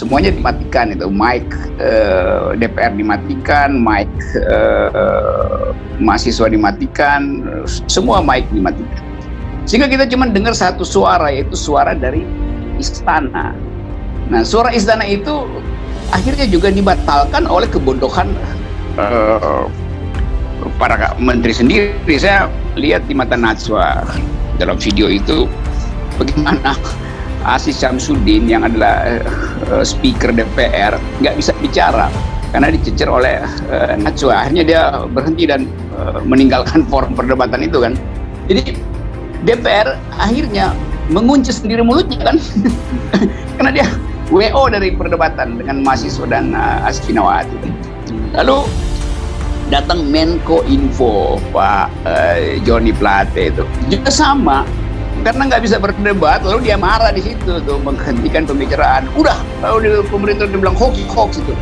semuanya dimatikan itu, mic DPR dimatikan, mic mahasiswa dimatikan, semua mic dimatikan. Sehingga kita cuma dengar satu suara, yaitu suara dari istana. Nah, suara istana itu akhirnya juga dibatalkan oleh kebodohan para menteri sendiri. Saya lihat di mata Najwa dalam video itu bagaimana Aziz Syamsuddin yang adalah speaker DPR nggak bisa bicara karena dicecer oleh Najwa. Akhirnya dia berhenti dan meninggalkan forum perdebatan itu kan. Jadi DPR akhirnya mengunci sendiri mulutnya kan karena dia WO dari perdebatan dengan mahasiswa dan Asfinawati. Lalu datang Menko Info Pak Joni Plate itu juga sama, karena nggak bisa berdebat, lalu dia marah di situ tuh, menghentikan pembicaraan. Udah, lalu pemerintah dibilang hoax itu.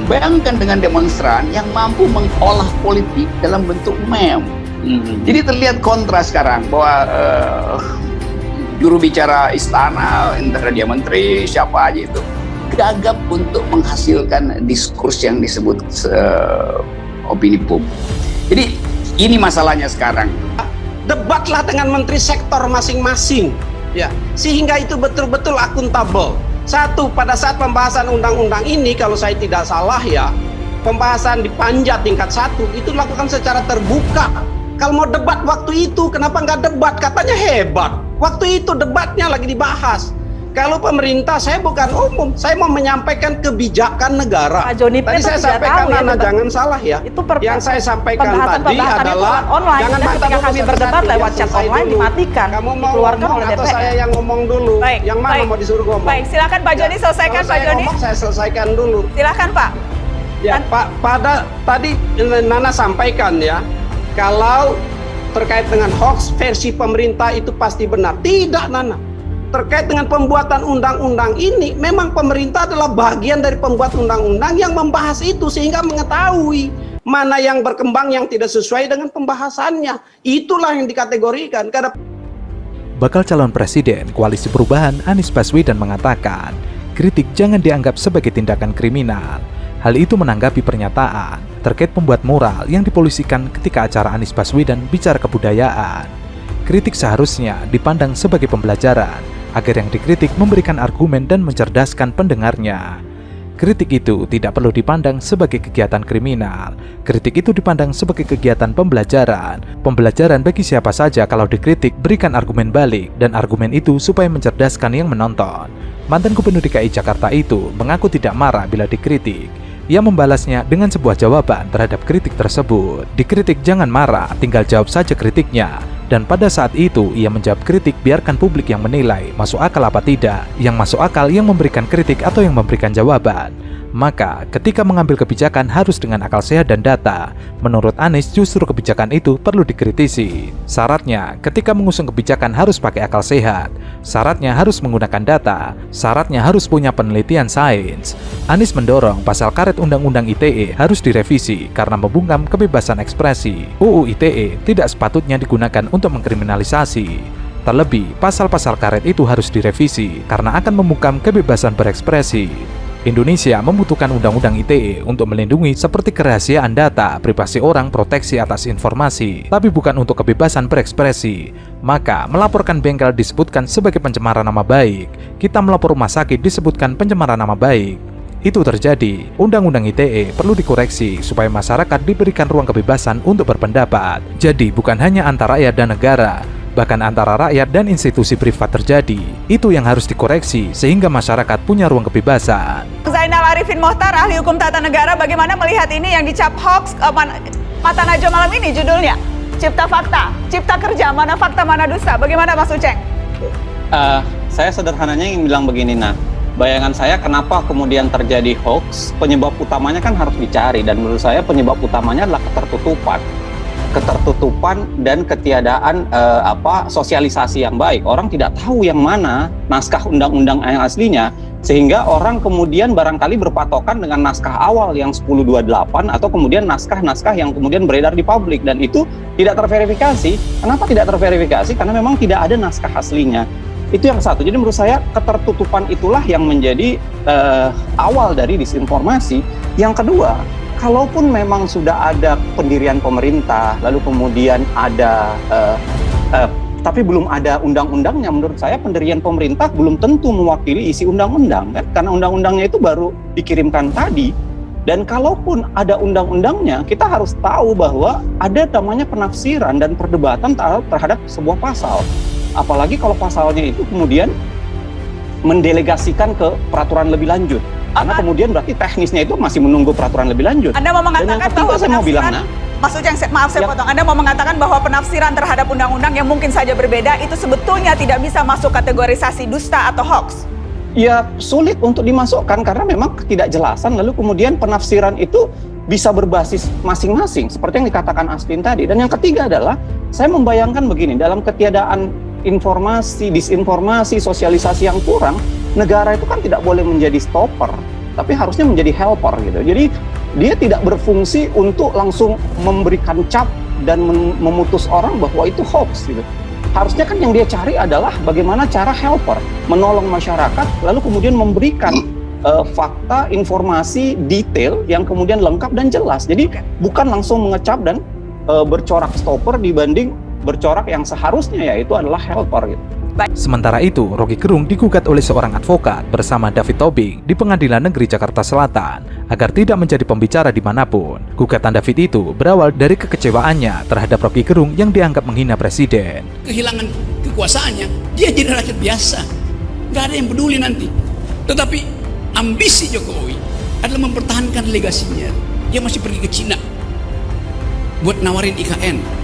Bayangkan dengan demonstran yang mampu mengolah politik dalam bentuk meme. Jadi terlihat kontras sekarang bahwa juru bicara istana, entah dia menteri siapa aja itu, gagap untuk menghasilkan diskurs yang disebut opini publik. Jadi ini masalahnya sekarang. Debatlah dengan menteri sektor masing-masing, ya, sehingga itu betul-betul akuntabel. Satu, pada saat pembahasan undang-undang ini, kalau saya tidak salah ya, pembahasan di Panja tingkat 1 itu dilakukan secara terbuka. Kalau mau debat waktu itu, kenapa nggak debat? Katanya hebat. Waktu itu debatnya lagi dibahas. Kalau pemerintah, saya bukan umum, saya mau menyampaikan kebijakan negara. Tadi saya sampaikan, Nana, jangan salah ya. Yang saya sampaikan tadi adalah online. Jangan ketika kami berdebat lewat chat online dimatikan, kamu mau dikeluarkan ngomong oleh atau DPR. saya yang ngomong dulu? Baik, yang mana baik. mau disuruh ngomong? Baik, silakan Pak Joni selesaikan, Pak Joni. Saya selesaikan dulu. Silakan Pak. Ya, Pak, pada tadi Nana sampaikan ya, kalau terkait dengan hoax versi pemerintah itu pasti benar. Tidak, Nana. Terkait dengan pembuatan undang-undang ini, memang pemerintah adalah bagian dari pembuat undang-undang yang membahas itu sehingga mengetahui mana yang berkembang yang tidak sesuai dengan pembahasannya. Itulah yang dikategorikan. Karena Bakal calon presiden Koalisi Perubahan Anies Baswedan mengatakan, kritik jangan dianggap sebagai tindakan kriminal. Hal itu menanggapi pernyataan terkait pembuat mural yang dipolisikan ketika acara Anies Baswedan bicara kebudayaan. Kritik seharusnya dipandang sebagai pembelajaran, agar yang dikritik memberikan argumen dan mencerdaskan pendengarnya. Kritik itu tidak perlu dipandang sebagai kegiatan kriminal. Kritik itu dipandang sebagai kegiatan pembelajaran. Pembelajaran bagi siapa saja kalau dikritik berikan argumen balik, dan argumen itu supaya mencerdaskan yang menonton. Mantan Gubernur DKI Jakarta itu mengaku tidak marah bila dikritik. Ia membalasnya dengan sebuah jawaban terhadap kritik tersebut. Dikritik jangan marah, tinggal jawab saja kritiknya. Dan pada saat itu ia menjawab kritik, biarkan publik yang menilai masuk akal apa tidak. Yang masuk akal yang memberikan kritik atau yang memberikan jawaban. Maka ketika mengambil kebijakan harus dengan akal sehat dan data. Menurut Anies justru kebijakan itu perlu dikritisi. Syaratnya ketika mengusung kebijakan harus pakai akal sehat. Syaratnya harus menggunakan data. Syaratnya harus punya penelitian sains. Anies mendorong pasal karet Undang-Undang ITE harus direvisi karena membungkam kebebasan ekspresi. UU ITE tidak sepatutnya digunakan untuk mengkriminalisasi. Terlebih, pasal-pasal karet itu harus direvisi karena akan membungkam kebebasan berekspresi. Indonesia membutuhkan Undang-Undang ITE untuk melindungi seperti kerahasiaan data, privasi orang, proteksi atas informasi, tapi bukan untuk kebebasan berekspresi. Maka, melaporkan bengkel disebutkan sebagai pencemaran nama baik. Kita melapor rumah sakit disebutkan pencemaran nama baik. Itu terjadi, Undang-Undang ITE perlu dikoreksi supaya masyarakat diberikan ruang kebebasan untuk berpendapat. Jadi, bukan hanya antara rakyat dan negara, bahkan antara rakyat dan institusi privat terjadi. Itu yang harus dikoreksi sehingga masyarakat punya ruang kebebasan. Zainal Arifin Mohtar, ahli hukum tata negara, bagaimana melihat ini yang dicap hoax Mata Najwa malam ini judulnya? Cipta fakta, cipta kerja, mana fakta, mana dusta. Bagaimana Mas Uceng? Saya sederhananya ingin bilang begini, nah. Bayangan saya kenapa kemudian terjadi hoax, penyebab utamanya kan harus dicari, dan menurut saya penyebab utamanya adalah ketertutupan dan ketiadaan sosialisasi yang baik. Orang tidak tahu yang mana naskah undang-undang yang aslinya, sehingga orang kemudian barangkali berpatokan dengan naskah awal yang 1028 atau kemudian naskah-naskah yang kemudian beredar di publik, dan itu tidak terverifikasi. Kenapa tidak terverifikasi? Karena memang tidak ada naskah aslinya. Itu yang satu. Jadi menurut saya ketertutupan itulah yang menjadi awal dari disinformasi. Yang kedua, kalaupun memang sudah ada pendirian pemerintah, lalu kemudian ada tapi belum ada undang-undangnya, menurut saya pendirian pemerintah belum tentu mewakili isi undang-undang, kan? Karena undang-undangnya itu baru dikirimkan tadi. Dan kalaupun ada undang-undangnya, kita harus tahu bahwa ada namanya penafsiran dan perdebatan terhadap sebuah pasal. Apalagi kalau pasalnya itu kemudian mendelegasikan ke peraturan lebih lanjut. Karena kemudian berarti teknisnya itu masih menunggu peraturan lebih lanjut. Anda mau mengatakan bahwa saya mau bilang, Mas Uceng, maaf saya potong. Anda mau mengatakan bahwa penafsiran terhadap undang-undang yang mungkin saja berbeda itu sebetulnya tidak bisa masuk kategorisasi dusta atau hoax? Ya sulit untuk dimasukkan karena memang ketidakjelasan, lalu kemudian penafsiran itu bisa berbasis masing-masing seperti yang dikatakan Astin tadi. Dan yang ketiga adalah saya membayangkan begini, dalam ketiadaan informasi, disinformasi, sosialisasi yang kurang, negara itu kan tidak boleh menjadi stopper, tapi harusnya menjadi helper gitu. Jadi dia tidak berfungsi untuk langsung memberikan cap dan memutus orang bahwa itu hoax gitu. Harusnya kan yang dia cari adalah bagaimana cara helper, menolong masyarakat, lalu kemudian memberikan fakta, informasi, detail yang kemudian lengkap dan jelas. Jadi bukan langsung mengecap dan bercorak stopper dibanding bercorak yang seharusnya yaitu adalah helper gitu. Sementara itu, Rocky Gerung digugat oleh seorang advokat bersama David Tobing di Pengadilan Negeri Jakarta Selatan agar tidak menjadi pembicara dimanapun. Gugatan David itu berawal dari kekecewaannya terhadap Rocky Gerung yang dianggap menghina presiden. Kehilangan kekuasaannya, dia jadi rakyat biasa, nggak ada yang peduli nanti. Tetapi ambisi Jokowi adalah mempertahankan legasinya. Dia masih pergi ke Cina buat nawarin IKN.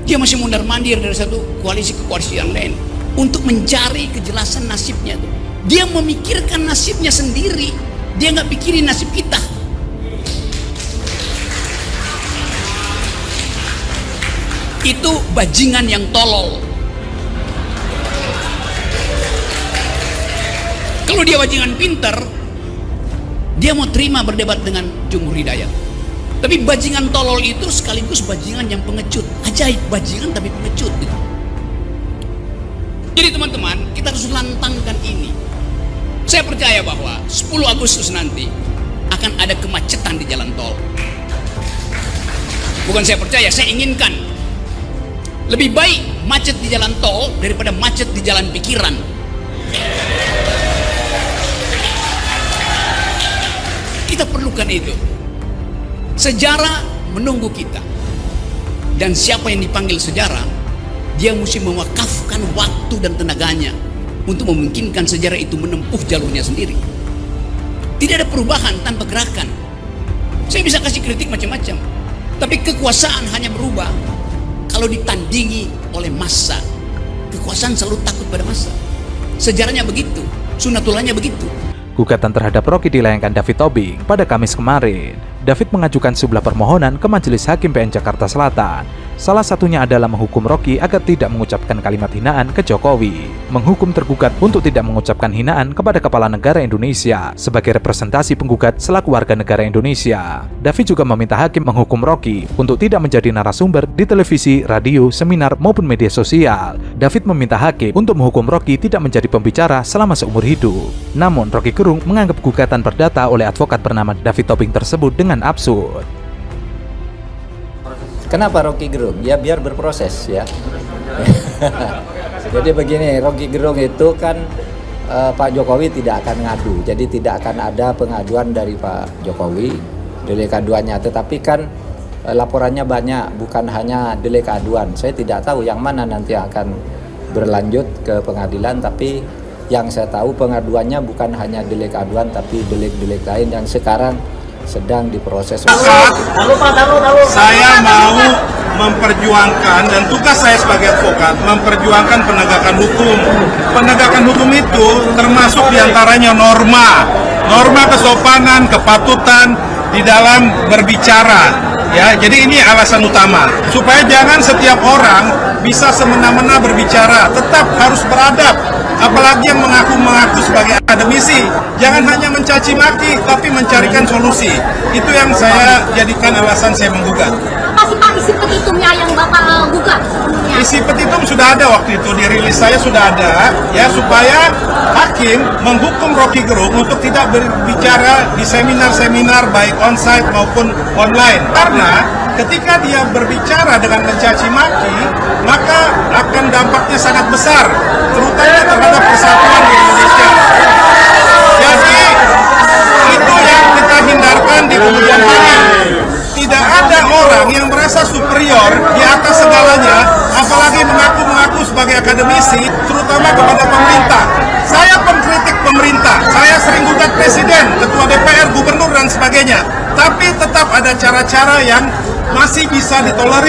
Dia masih mondar-mandir dari satu koalisi ke koalisi yang lain untuk mencari kejelasan nasibnya. Dia memikirkan nasibnya sendiri, dia nggak pikirin nasib kita. Itu bajingan yang tolol. Kalau dia bajingan pinter, dia mau terima berdebat dengan Jumhur Hidayat. Tapi bajingan tolol itu sekaligus bajingan yang pengecut. Ajaib, bajingan tapi pengecut. Jadi teman-teman, kita harus lantangkan ini. Saya percaya bahwa 10 Agustus nanti akan ada kemacetan di jalan tol. Bukan saya percaya, saya inginkan. Lebih baik macet di jalan tol daripada macet di jalan pikiran. Kita perlukan itu. Sejarah menunggu kita. Dan siapa yang dipanggil sejarah, dia mesti mewakafkan waktu dan tenaganya untuk memungkinkan sejarah itu menempuh jalurnya sendiri. Tidak ada perubahan tanpa gerakan. Saya bisa kasih kritik macam-macam, tapi kekuasaan hanya berubah kalau ditandingi oleh massa. Kekuasaan selalu takut pada massa. Sejarahnya begitu, sunatullahnya begitu. Gugatan terhadap Rocky dilayangkan David Tobing pada Kamis kemarin. David mengajukan sebuah permohonan ke Majelis Hakim PN Jakarta Selatan. Salah satunya adalah menghukum Rocky agar tidak mengucapkan kalimat hinaan ke Jokowi. Menghukum tergugat untuk tidak mengucapkan hinaan kepada Kepala Negara Indonesia sebagai representasi penggugat selaku warga negara Indonesia. David juga meminta hakim menghukum Rocky untuk tidak menjadi narasumber di televisi, radio, seminar maupun media sosial. David meminta hakim untuk menghukum Rocky tidak menjadi pembicara selama seumur hidup. Namun Rocky Gerung menganggap gugatan perdata oleh advokat bernama David Tobing tersebut dengan absurd. Kenapa Rocky Gerung? Ya biar berproses ya. Jadi begini, Rocky Gerung itu kan Pak Jokowi tidak akan ngadu. Jadi tidak akan ada pengaduan dari Pak Jokowi, delik aduannya. Tetapi kan laporannya banyak, bukan hanya delik aduan. Saya tidak tahu yang mana nanti akan berlanjut ke pengadilan, tapi yang saya tahu pengaduannya bukan hanya delik aduan, tapi delik-delik lain yang sekarang sedang diproses. Saya mau memperjuangkan, dan tugas saya sebagai advokat memperjuangkan penegakan hukum. Penegakan hukum itu termasuk diantaranya norma kesopanan, kepatutan di dalam berbicara. Ya, jadi ini alasan utama supaya jangan setiap orang bisa semena-mena berbicara, tetap harus beradab. Apalagi yang mengaku sebagai akademisi, jangan hanya mencaci maki, tapi mencarikan solusi. Itu yang saya jadikan alasan saya menggugat. isi petitumnya yang Bapak buka? Isi petitum sudah ada waktu itu, dirilis saya sudah ada, ya, supaya hakim menghukum Rocky Gerung untuk tidak berbicara di seminar-seminar baik onsite maupun online. Karena ketika dia berbicara dengan mencaci maki, maka akan dampaknya sangat besar, terutama terhadap persatuan di Indonesia. Jadi itu yang kita hindarkan di kemudian hari. Tidak ada orang yang merasa superior di atas segalanya, apalagi mengaku-mengaku sebagai akademisi, terutama kepada pemerintah. Saya pengkritik pemerintah, saya sering gugat presiden, ketua DPR, gubernur, dan sebagainya. Tapi tetap ada cara-cara yang masih bisa ditolerir.